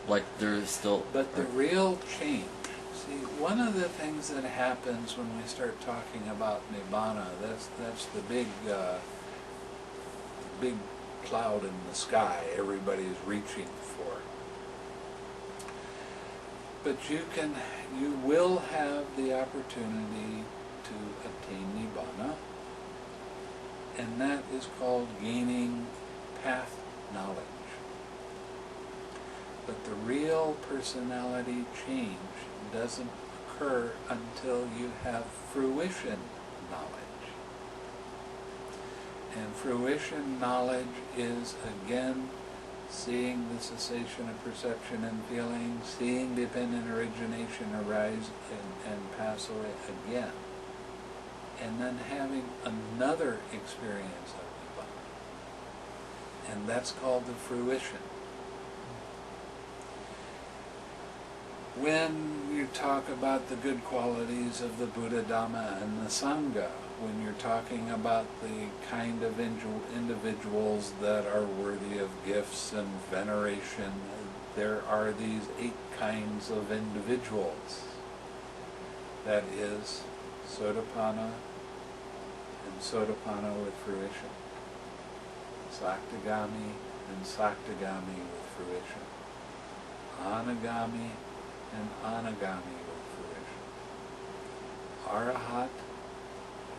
Like, they're still... But the real change, see, one of the things that happens when we start talking about Nibbana, that's the big cloud in the sky everybody's reaching for. But you will have the opportunity to attain Nibbana, and that is called gaining path knowledge. But the real personality change doesn't occur until you have fruition knowledge. And fruition knowledge is, again, seeing the cessation of perception and feeling, seeing dependent origination arise and pass away again, and then having another experience of Nibbana. And that's called the fruition. When you talk about the good qualities of the Buddha, Dhamma, and the Sangha, when you're talking about the kind of individuals that are worthy of gifts and veneration, there are these 8 kinds of individuals. That is Sotapanna and Sotapanna with fruition, Saktagami and Saktagami with fruition, Anagami and Anagami with fruition, Arahat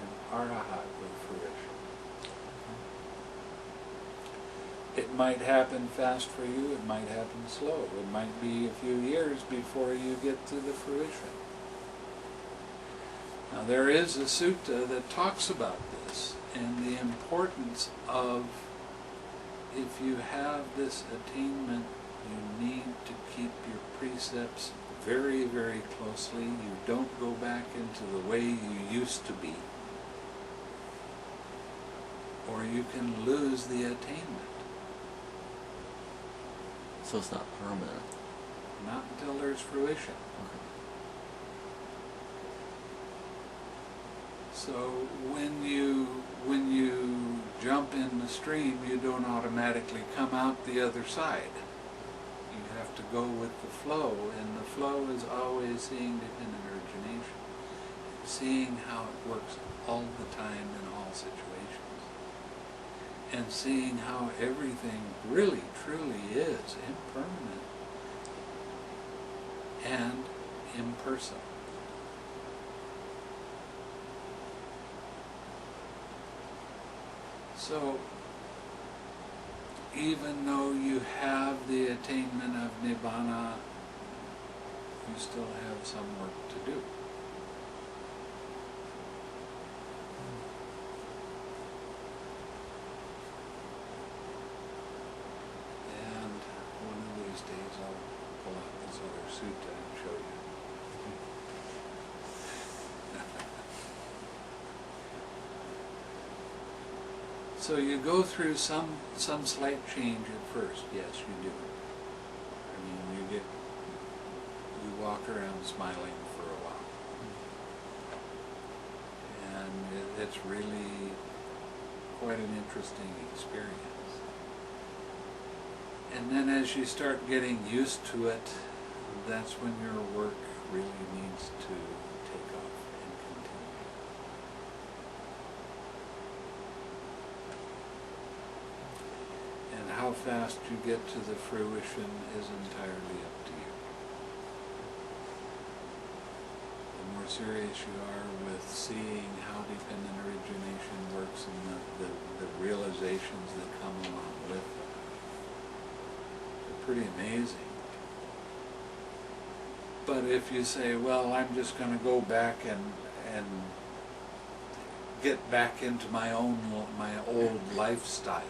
and Arahat with fruition. It might happen fast for you, it might happen slow. It might be a few years before you get to the fruition. Now there is a sutta that talks about this, and the importance of, if you have this attainment, you need to keep your precepts very, very closely. You don't go back into the way you used to be, or you can lose the attainment. So it's not permanent? Not until there's fruition. Okay. So when you jump in the stream, you don't automatically come out the other side. You have to go with the flow, and the flow is always seeing dependent origination, seeing how it works all the time in all situations, and seeing how everything really, truly is impermanent and impersonal. So, even though you have the attainment of Nibbana, you still have some work to do. And one of these days I'll pull out this other sutta and show you. So you go through some slight change at first, yes you do. I mean, you walk around smiling for a while. And it's really quite an interesting experience. And then as you start getting used to it, that's when your work really needs to take off and continue. And how fast you get to the fruition is entirely up to you. The more serious you are with seeing how dependent origination works and the realizations that come along with it, they're pretty amazing. But if you say, well, I'm just going to go back and get back into my old lifestyle,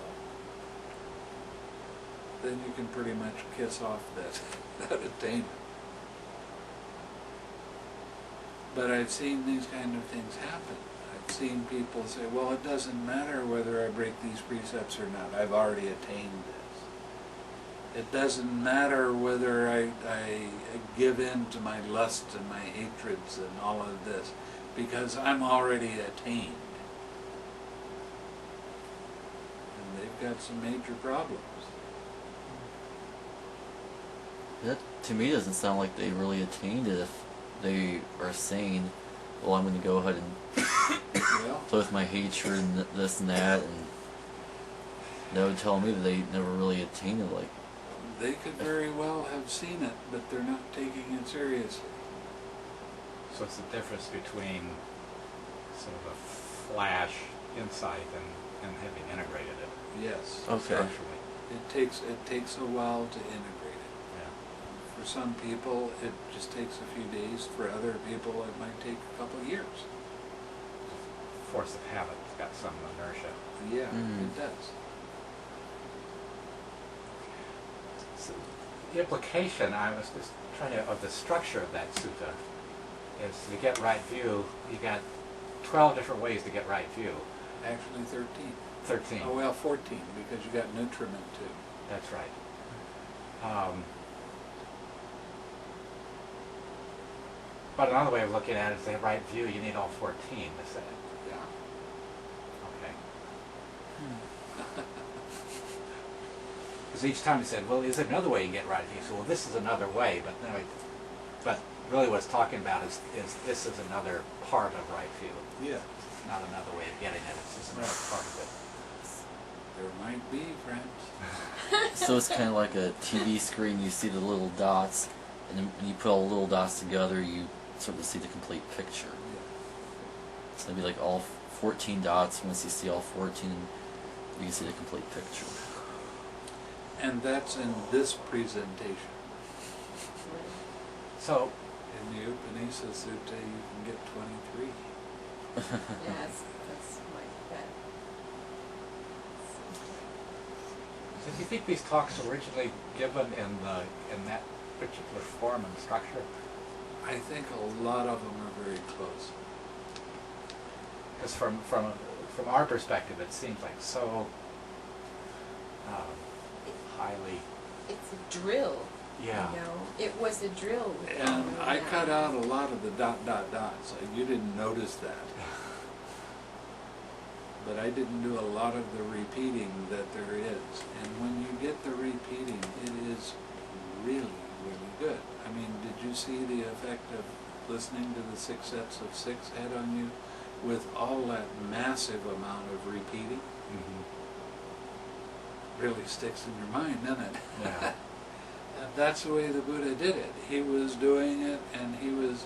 then you can pretty much kiss off that attainment. But I've seen these kind of things happen. I've seen people say, well, it doesn't matter whether I break these precepts or not. I've already attained this. It doesn't matter whether I give in to my lust and my hatreds and all of this, because I'm already attained. And they've got some major problems. That, to me, doesn't sound like they really attained it if they are saying, well, I'm going to go ahead and play with my hatred and this and that, and that would tell me that they never really attained it. Like, they could very well have seen it, but they're not taking it seriously. So it's the difference between sort of a flash insight and having integrated it Yes. okay. structurally. It takes a while to integrate it. Yeah. For some people, it just takes a few days. For other people, it might take a couple of years. Force of habit's got some inertia. Yeah, Mm. it does. So the implication, I was just trying to, of the structure of that sutta, is to get right view, you got 12 different ways to get right view. Actually, 13. 13. Oh, well, 14, because you got nutriment too. That's right. But another way of looking at it is the right view, you need all 14 to say it. Yeah. Okay. Because each time he said, well, is there another way you can get right view? So, well, this is another way, but no, but really what it's talking about is this is another part of right view. Yeah. It's not another way of getting it, it's just another part of it. There might be, friends. so it's kind of like a TV screen. You see the little dots, and then when you put all the little dots together, you sort of see the complete picture. Yeah. So it'd be like all 14 dots. Once you see all 14, you can see the complete picture. And that's in this presentation. So, In the Upanishad Sutta, you can get 23. Yes, that's my bet. so do you think these talks were originally given in that particular form and structure? I think a lot of them are very close. Because from our perspective, it seems like so highly. It's a drill. Yeah. You know, it was a drill. And I cut out a lot of the dots. You didn't notice that. but I didn't do a lot of the repeating that there is. And when you get the repeating, it is really, really good. I mean, did you see the effect of listening to the 6 sets of 6 had on you with all that massive amount of repeating? Really sticks in your mind, doesn't it? Yeah. And that's the way the Buddha did it. He was doing it, and he was,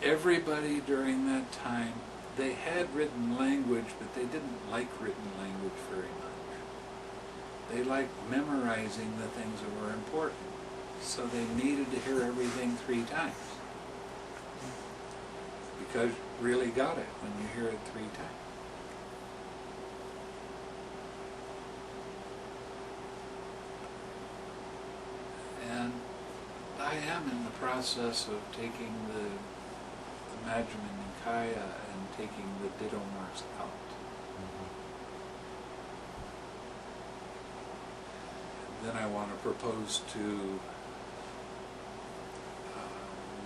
everybody during that time, they had written language, but they didn't like written language very much. They liked memorizing the things that were important. So they needed to hear everything 3 times. Because you really got it when you hear it 3 times. And I am in the process of taking the Majjhima Nikaya and taking the ditto marks out. And then I want to propose to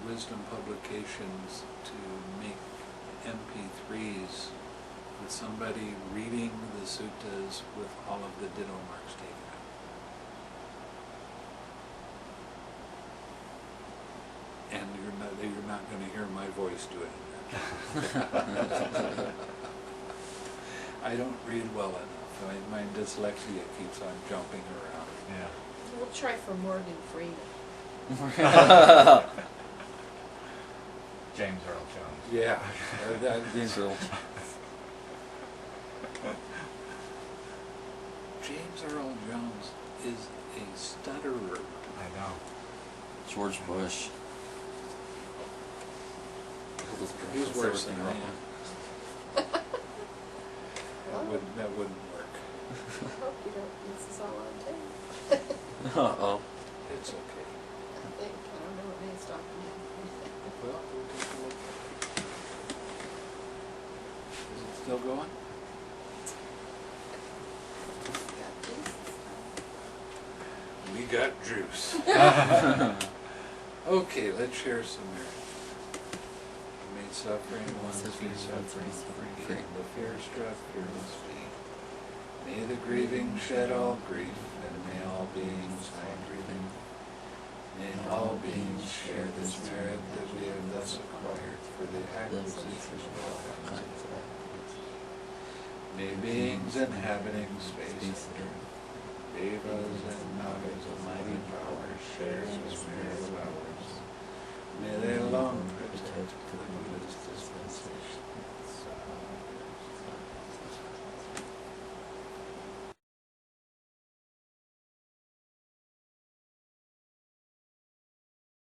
Wisdom Publications to make MP3s with somebody reading the suttas with all of the ditto marks taken out. And you're not going to hear my voice doing that. I don't read well enough. My dyslexia keeps on jumping around. Yeah. We'll try for Morgan Freeman. James Earl Jones. Yeah. James Earl. James Earl Jones is a stutterer. I know. George Bush. He's worse than I am. That wouldn't work. I hope you don't, this is all on tape. Uh-oh. It's okay. I think, I don't know what he's talking about. Well, we'll take a look. Is it still going? Got this. We got juice. Okay, let's share some merit. Made suffering, once be suffering free, and the fear struck fearless be. May the grieving shed all grief, and may all beings find grieving. May all beings share this merit that we have thus acquired for the acquisition of all kinds of happiness. May beings inhabiting space and earth, devas and nagas,